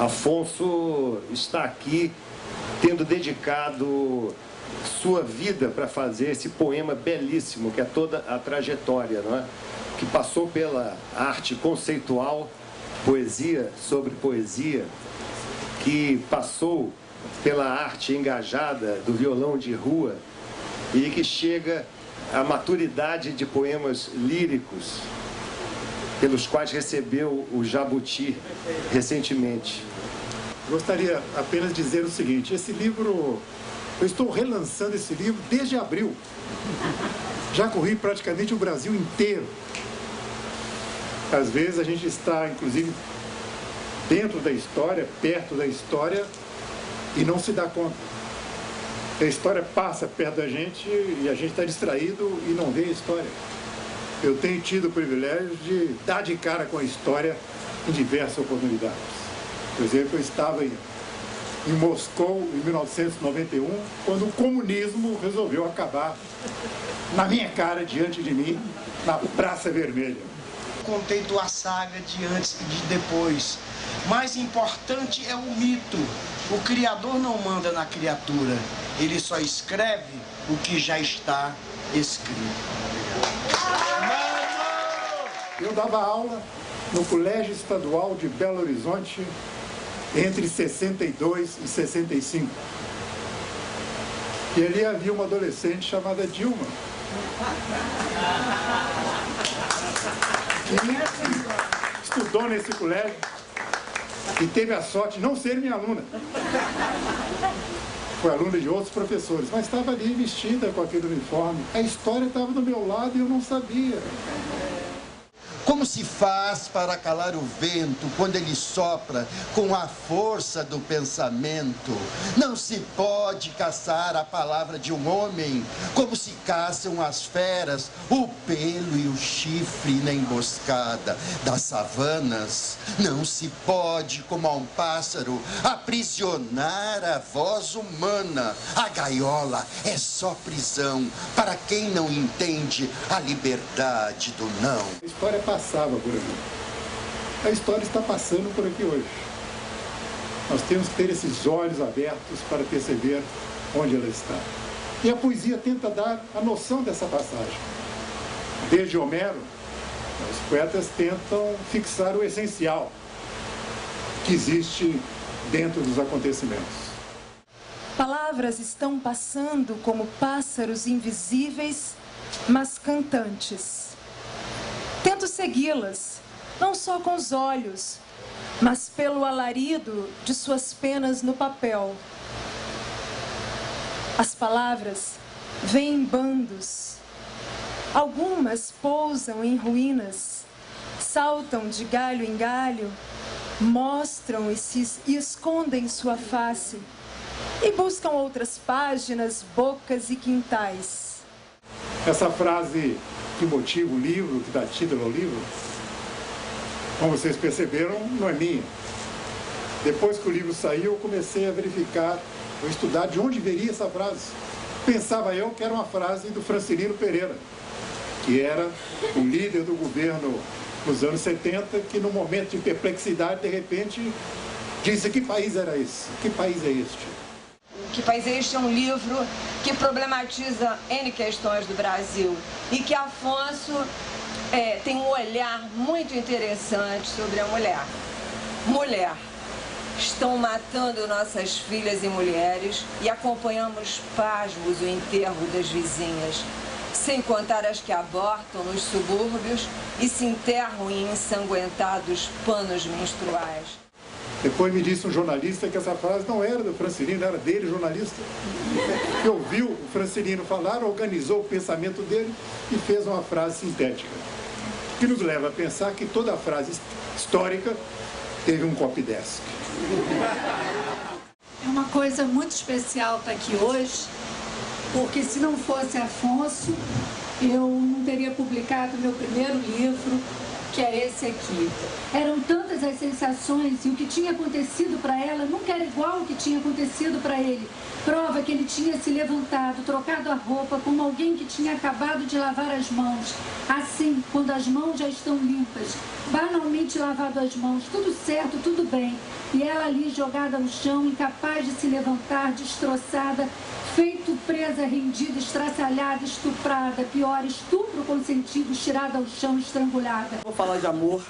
Afonso está aqui tendo dedicado sua vida para fazer esse poema belíssimo, que é toda a trajetória, não é? Que passou pela arte conceitual, poesia sobre poesia, que passou pela arte engajada do violão de rua e que chega à maturidade de poemas líricos, pelos quais recebeu o Jabuti recentemente. Gostaria apenas de dizer o seguinte: esse livro, eu estou relançando esse livro desde abril. Já corri praticamente o Brasil inteiro. Às vezes a gente está, inclusive, dentro da história, perto da história, e não se dá conta. A história passa perto da gente e a gente está distraído e não vê a história. Eu tenho tido o privilégio de dar de cara com a história em diversas oportunidades. Por exemplo, eu estava em Moscou em 1991, quando o comunismo resolveu acabar na minha cara, diante de mim, na Praça Vermelha. Contei tua saga de antes e de depois. Mais importante é o mito. O Criador não manda na criatura, ele só escreve o que já está escrito. Eu dava aula no Colégio Estadual de Belo Horizonte entre 62 e 65. E ali havia uma adolescente chamada Dilma. Que estudou nesse colégio e teve a sorte de não ser minha aluna. Foi aluna de outros professores, mas estava ali vestida com aquele uniforme. A história estava do meu lado e eu não sabia. Como se faz para calar o vento quando ele sopra com a força do pensamento? Não se pode caçar a palavra de um homem como se caçam as feras, o pelo e o chifre na emboscada das savanas. Não se pode, como a um pássaro, aprisionar a voz humana. A gaiola é só prisão para quem não entende a liberdade do não. A história passava por aqui. A história está passando por aqui hoje. Nós temos que ter esses olhos abertos para perceber onde ela está. E a poesia tenta dar a noção dessa passagem. Desde Homero, os poetas tentam fixar o essencial que existe dentro dos acontecimentos. Palavras estão passando como pássaros invisíveis, mas cantantes. Tento segui-las, não só com os olhos, mas pelo alarido de suas penas no papel. As palavras vêm em bandos. Algumas pousam em ruínas, saltam de galho em galho, mostram e escondem sua face, e buscam outras páginas, bocas e quintais. Essa frase que motiva o livro, que dá título ao livro, como vocês perceberam, não é minha. Depois que o livro saiu, eu comecei a verificar, a estudar de onde viria essa frase. Pensava eu que era uma frase do Francelino Pereira, que era o líder do governo nos anos 70, que num momento de perplexidade, de repente, disse: que país era esse? Que país é este? Que País é Este é um livro que problematiza N questões do Brasil e que Afonso tem um olhar muito interessante sobre a mulher. Mulher, estão matando nossas filhas e mulheres e acompanhamos pasmos o enterro das vizinhas, sem contar as que abortam nos subúrbios e se enterram em ensanguentados panos menstruais. Depois me disse um jornalista que essa frase não era do Francelino, era dele, jornalista, que ouviu o Francelino falar, organizou o pensamento dele e fez uma frase sintética, que nos leva a pensar que toda frase histórica teve um copydesk. É uma coisa muito especial estar aqui hoje, porque se não fosse Afonso, eu não teria publicado meu primeiro livro, que é esse aqui. Eram tantas as sensações e o que tinha acontecido para ela nunca era igual ao que tinha acontecido para ele. Prova que ele tinha se levantado, trocado a roupa como alguém que tinha acabado de lavar as mãos. Assim, quando as mãos já estão limpas, banalmente lavado as mãos, tudo certo, tudo bem. E ela ali jogada ao chão, incapaz de se levantar, destroçada, feito presa, rendida, estraçalhada, estuprada, pior, estupro consentido, tirada ao chão, estrangulada. Vou falar de amor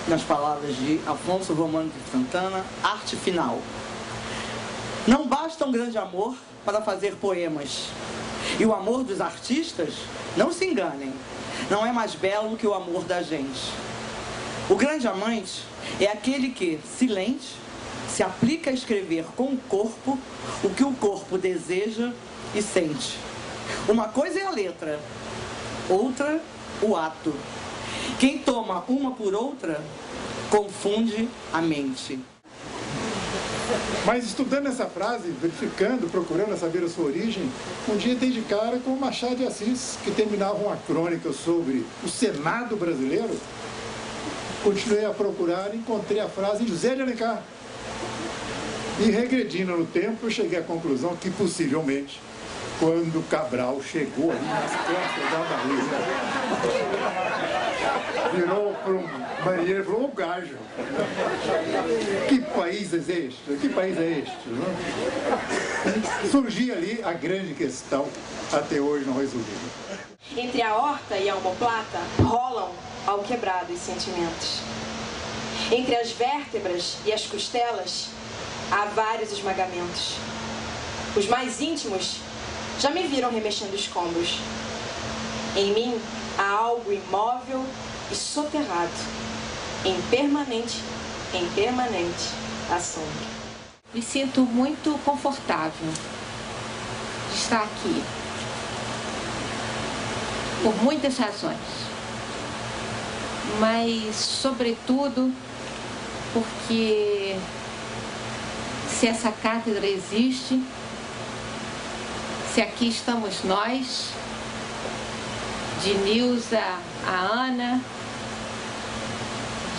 nas palavras de Afonso Romano de Santana, arte final. Não basta um grande amor para fazer poemas. E o amor dos artistas, não se enganem, não é mais belo que o amor da gente. O grande amante é aquele que, silente, se aplica a escrever com o corpo o que o corpo deseja e sente. Uma coisa é a letra, outra o ato. Quem toma uma por outra, confunde a mente. Mas estudando essa frase, verificando, procurando saber a sua origem, um dia dei de cara com o Machado de Assis, que terminava uma crônica sobre o Senado brasileiro. Continuei a procurar e encontrei a frase em José de Alencar. E regredindo no tempo, eu cheguei à conclusão que possivelmente, quando Cabral chegou ali nas costas da barriga, virou para um marinheiro e falou: ô gajo, que país é este? Que país é este? Não? Surgia ali a grande questão, até hoje não resolvida. Entre a aorta e a omoplata rolam alquebrados sentimentos. Entre as vértebras e as costelas há vários esmagamentos. Os mais íntimos já me viram remexendo escombros. Em mim há algo imóvel e soterrado, em permanente assombro. Me sinto muito confortável de estar aqui, por muitas razões, mas sobretudo porque se essa cátedra existe, se aqui estamos nós, de Nilza a Ana,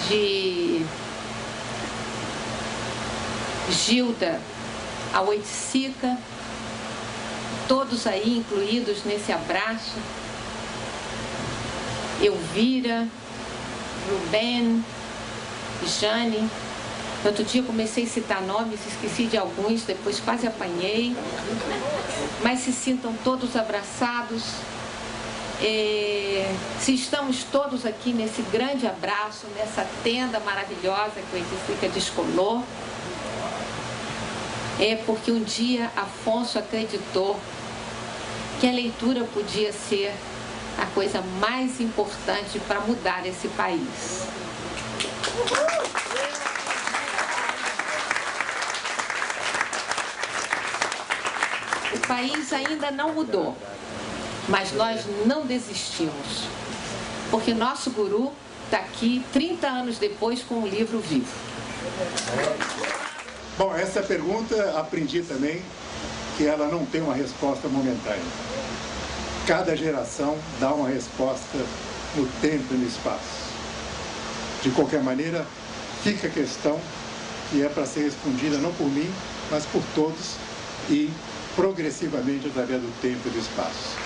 de Gilda a Oiticica, todos aí incluídos nesse abraço, Elvira, Rubén, Jane. Outro dia eu comecei a citar nomes, esqueci de alguns, depois quase apanhei. Mas se sintam todos abraçados. Se estamos todos aqui nesse grande abraço, nessa tenda maravilhosa que o Oiticica descolou, é porque um dia Afonso acreditou que a leitura podia ser a coisa mais importante para mudar esse país. O país ainda não mudou, mas nós não desistimos, porque nosso guru está aqui 30 anos depois com o livro vivo. Bom, essa pergunta aprendi também que ela não tem uma resposta momentânea. Cada geração dá uma resposta no tempo e no espaço. De qualquer maneira, fica a questão que é para ser respondida não por mim, mas por todos e progressivamente através do tempo e do espaço.